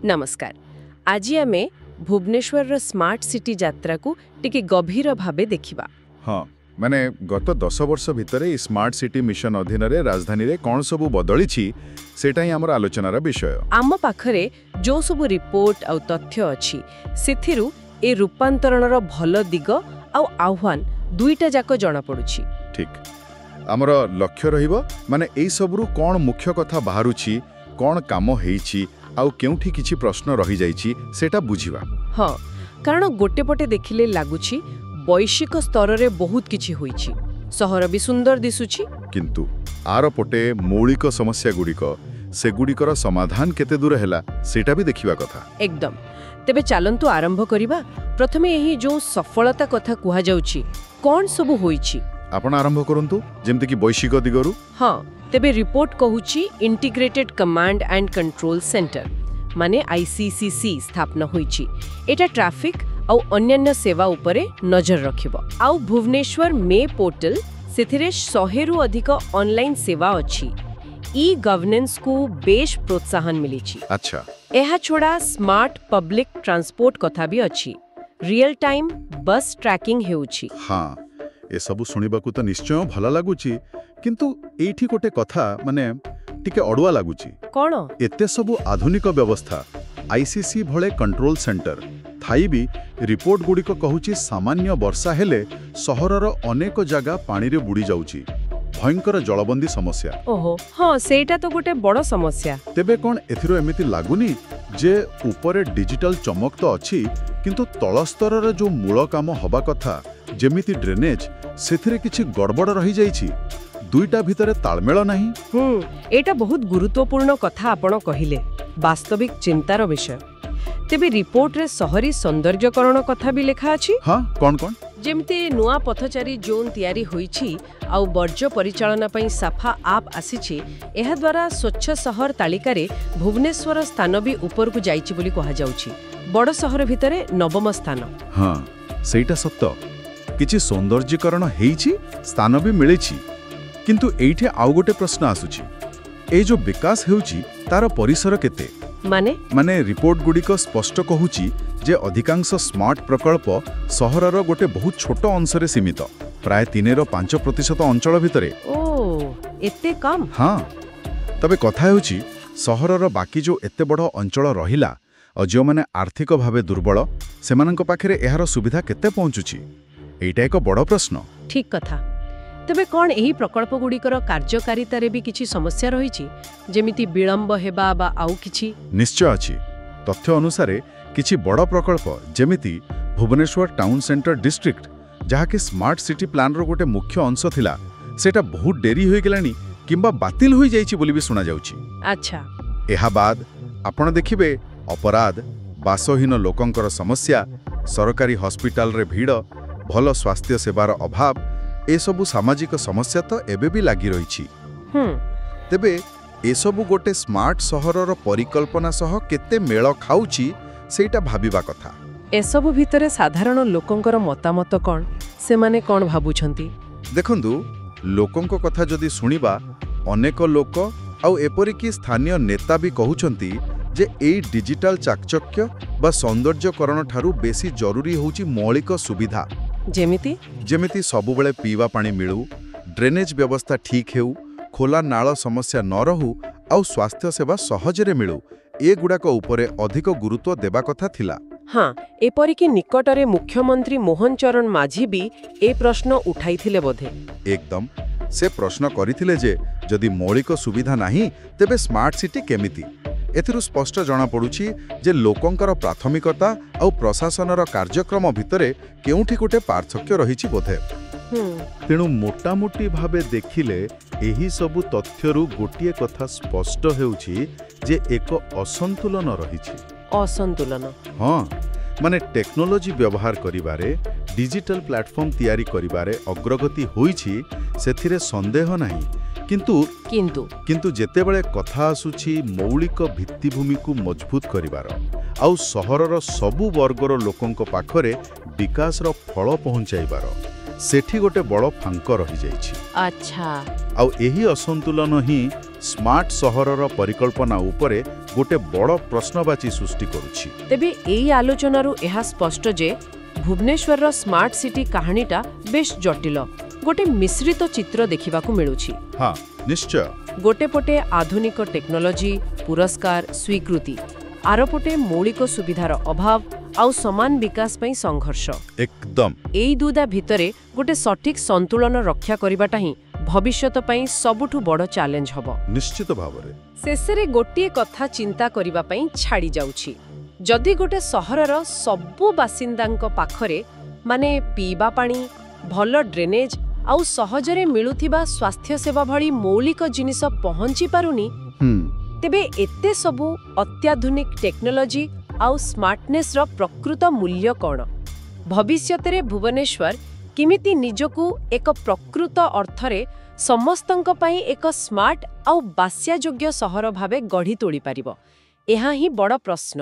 नमस्कार। आज आमे भुवनेश्वर स्मार्ट सिटी यात्रा को टिके गभीर भावे देखिबा। हाँ माने गत 10 वर्ष भितर ई स्मार्ट सिटी मिशन अधीन रे राजधानी रे कौन सबु बदली छी सेटा ही हमर आलोचनार विषय। आम पाखरे जो सबु रिपोर्ट आ तथ्य अछि सेथिरु ए रूपांतरणर भल दिग आ आह्वान दुईटा जाक जणा पडुछि। ठीक हमर लक्ष्य रहिबो माने एई सबरु कोन मुख्य कथा बाहरुछि कोन काम हेइछि आउ केउठी किछि प्रश्न रहि जाइछि सेटा बुझिबा। हाँ कारण गोटे पटे देखिले लागुछि वैश्विक स्तर रे बहुत किछि होइछि, सहर भी सुंदर दिसुछि, किंतु आर पटे मौलिक समस्या गुड़िक से गुड़िकर समाधान केते दूर हैला सेटा भी देखिबा कथा। एकदम। तेबे चालंतु आरंभ करिबा। प्रथमे एही जो सफलता कथा कुहा जाउछि कोन सबु होइछि आपण आरंभ करंतु जेमति कि वैश्विक दिगरु। हाँ तेबे रिपोर्ट कहूछि integrated command and control centre माने ICCC स्थापना होइछि। एटा ट्रैफिक आउ अन्यान्य सेवा उपरे नजर रखिबो। आउ भुवनेश्वर मे पोर्टल सेथिरे 100 रु अधिक ऑनलाइन सेवा अछि। ई गवर्नेंस को बेश प्रोत्साहन मिलिछि। अच्छा एहा छोड़ा स्मार्ट पब्लिक ट्रांसपोर्ट कथा भी अछि। रियल टाइम बस ट्रैकिंग हेउछि। हाँ ए सबु सुनिबाकू तो निश्चय भला लागुछि, किंतु एठी गोटे कथा माने टिके अडुआ लागुछि। कोन एते सबु आधुनिक व्यवस्था ICC भले कंट्रोल सेंटर थाई भी रिपोर्ट गुड़िक कहूछि सामान्य वर्षा हेले सहरर अनेक जगह पानी रे बुड़ी जाउछि, भयंकर जलबंदी समस्या। ओहो हाँ सेटा तो गोटे बड़ समस्या। तेबे कोन एथिरो एमिति लागुनी जे ऊपरे डिजिटल चमक तो अछि किंतु तल स्तर जो मूल काम हबा कथा जेमिति ड्रेनेज सेथिरे किछि गड़बड़ रही जाइछि, दुईटा भितरे तालमेल नहीं। एटा बहुत गुरुत्वपूर्ण कथा आपण कहिले, वास्तविक चिंतार विषय। तेबे रिपोर्ट रे शहरी सौंदर्यकरण कथा भी लिखा अछि। हाँ कोन कोन जेमते नुआ पथचारी जोन तयारी होइछि आउ वर्ज्य परिचालना पई साफा आप आसीछि। एहा द्वारा स्वच्छ शहर तालिका रे भुवनेश्वर स्थान भी ऊपर को जाइछि बोली कहा जाउछि। बड़ शहर भितरे नवम स्थान। हाँ सेटा सत्य, किछि सौंदर्यकरण हेइछि स्थान भी मिलिछि, किंतु एइठे आउ गोटे प्रश्न आसुछि ए जो विकास हेउछि तार परिसर केते माने रिपोर्ट गुड़िक स्पष्ट कहूछि जे अधिकांश स्मार्ट प्रकल्प सहरर गोटे बहुत छोट अंशरे सीमित, प्राय 3-5% अंचल भितरे। ओ एते कम। हाँ तबे कथा हेउछि सहरर बाकी जो एते बड़ अंचल रहिला और जो माने आर्थिक भावे दुर्बल सेमानंक पाखरे एहार सुविधा केते पहुंचुछि, एइटा एक बड़ प्रश्न। ठीक कथा। तेबे कोन एही प्रकल्प गुड़िकर कार्यकारिता रे भी किछि समस्या रहिछि जेमिति विलंब हेबा बा आउ किछि? निश्चय अछि। तथ्य अनुसारे किछि बड़ प्रकल्प जेमिति भुवनेश्वर टाउन सेंटर डिस्ट्रिक्ट जहा कि स्मार्ट सिटी प्लान रो गोटे मुख्य अंश थिला सेटा बहुत डेरी होई गेलानी किंबा बातिल होई जाइछि बोली भी सुना जाउछि। अच्छा एहा बाद आपण देखिबे अपराध, बासहीन लोकंकर समस्या, सरकारी हॉस्पिटल रे भीड़, भल स्वास्थ्य सेवार अभाव, ए सबु सामाजिक समस्या तो एबे भी लागी रहिछि। तेबे ए सबु गोटे स्मार्ट सहरर परिकल्पना सह केते मेल खाउछि सेटा भाबिबा कथा। ए सबु भितरे साधारण लोकंकर मतामत कोन, से माने कोन भाबुछंती? देखंदु लोकंक कथा जदि सुनिबा अनेक लोक आउ एपरि कि स्थानीय नेता भी कहउछंती जे ए डिजिटल चाकचक्य बा सौंदर्यकरण ठारू बेसी जरूरी होउछि मौलिक सुविधा, जेमिति सबुबले पीवा पानी मिलू, ड्रेनेज व्यवस्था ठीक हेउ, खोला नाଳ समस्या न रहू आउ स्वास्थ्य सेवा सहजरे मिलू, ए गुडाक उपरे अधिक गुरुत्व देबा कथा थिला। हाँ एपरि कि निकटरे मुख्यमंत्री मोहन चरण माझी भी ए प्रश्न उठाइथिले बोधे। एकदम से प्रश्न करिथिले जे जदि मौलिक सुविधा नाही तेबे स्मार्ट सिटी केमिति। एथिरु स्पष्ट जणा पडुछि जे लोकंकर प्राथमिकता आउ प्रशासनर कार्यक्रम भितरे केउठी गोटे पार्थक्य रहिछि बोधे। तेणु मोटामोटी भावे देखिले एही सबु तथ्यरु गोटिए कथा स्पष्ट हेउछि जे एक असंतुलन रहिछि। असंतुलन? हाँ माने टेक्नोलोजी व्यवहार करिबारे, डिजिटल प्लेटफॉर्म तयारी करिबारे अग्रगति होइछि सेथिरे संदेह नाही, किंतु जेतेबेले कथा आसुछि मौलिक भित्तिभूमि को मजबूत करिबार आउ सहरर सबु वर्गर लोकंक पाखरे विकासर फल पहुंचाइबार ସେଠି ଗୋଟେ ବଡ଼ ଫାଙ୍କ ରହିଯାଇଛି। ଆଚ୍ଛା, ଆଉ ଏହି ଅସନ୍ତୁଳନ ହିଁ ସ୍ମାର୍ଟ ସହରର ପରିକଳ୍ପନା ଉପରେ ଗୋଟେ ବଡ଼ ପ୍ରଶ୍ନବାଚୀ ସୃଷ୍ଟି କରୁଛି। ତେବେ ଏଇ ଆଲୋଚନାରୁ ଏହା ସ୍ପଷ୍ଟ ଯେ ଭୁବନେଶ୍ୱରର ସ୍ମାର୍ଟ ସିଟି କାହାଣୀଟା ବେଶ୍ ଜଟିଳ, ଗୋଟେ ମିଶ୍ରିତ ଚିତ୍ର ଦେଖିବାକୁ ମିଳୁଛି। ହଁ, ନିଶ୍ଚୟ। ଗୋଟେ ପଟେ ଆଧୁନିକ ଟେକ୍ନୋଲୋଜି, ପୁରସ୍କାର, ସ୍ୱୀକୃତି, ଆରପଟେ ମୌଳିକ ସୁବିଧାର ଅଭାବ ଆଉ ସମାନ ବିକାଶ ପାଇଁ ସଂଘର୍ଷ। ଏକଦମ। ଏଇ ଦୁଇଟା ଭିତରେ ଗୋଟେ ସଠିକ୍ ସନ୍ତୁଳନ ରକ୍ଷା କରିବାଟା ହିଁ ଭବିଷ୍ୟତ ପାଇଁ ସବୁଠୁ ବଡ଼ ଚ୍ୟାଲେଞ୍ଜ ହେବ। ନିଶ୍ଚିତ ଭାବରେ। ଶେଷରେ ଗୋଟିଏ କଥା ଚିନ୍ତା କରିବା ପାଇଁ ଛାଡ଼ି ଯାଉଛି। ଯଦି ଗୋଟେ ସହରର ସବୁ ବାସିନ୍ଦାଙ୍କ ପାଖରେ ମାନେ ପିଇବା ପାଣି, ଭଲ ଡ୍ରେନେଜ୍ ଆଉ ସହଜରେ ମିଳୁଥିବା ସ୍ୱାସ୍ଥ୍ୟସେବା ଭଳି ମୌଳିକ ଜିନିଷ ପହଞ୍ଚି ପାରୁନି, ତେବେ ଏତେ ସବୁ ଅତ୍ୟାଧୁନିକ ଟେକ୍ନୋଲୋଜି ଆଉ ସ୍ମାର୍ଟନେସ୍ର ପ୍ରକୃତ ମୂଲ୍ୟ କ'ଣ? ଭବିଷ୍ୟତରେ ଭୁବନେଶ୍ୱର କେମିତି ନିଜକୁ ଏକ ପ୍ରକୃତ ଅର୍ଥରେ ସମସ୍ତଙ୍କ ପାଇଁ ଏକ ସ୍ମାର୍ଟ ଆଉ ବାସ୍ୟାଯୋଗ୍ୟ ସହର ଭାବେ ଗଢ଼ି ତୋଳିପାରିବ? ଏହା ହିଁ ବଡ଼ ପ୍ରଶ୍ନ।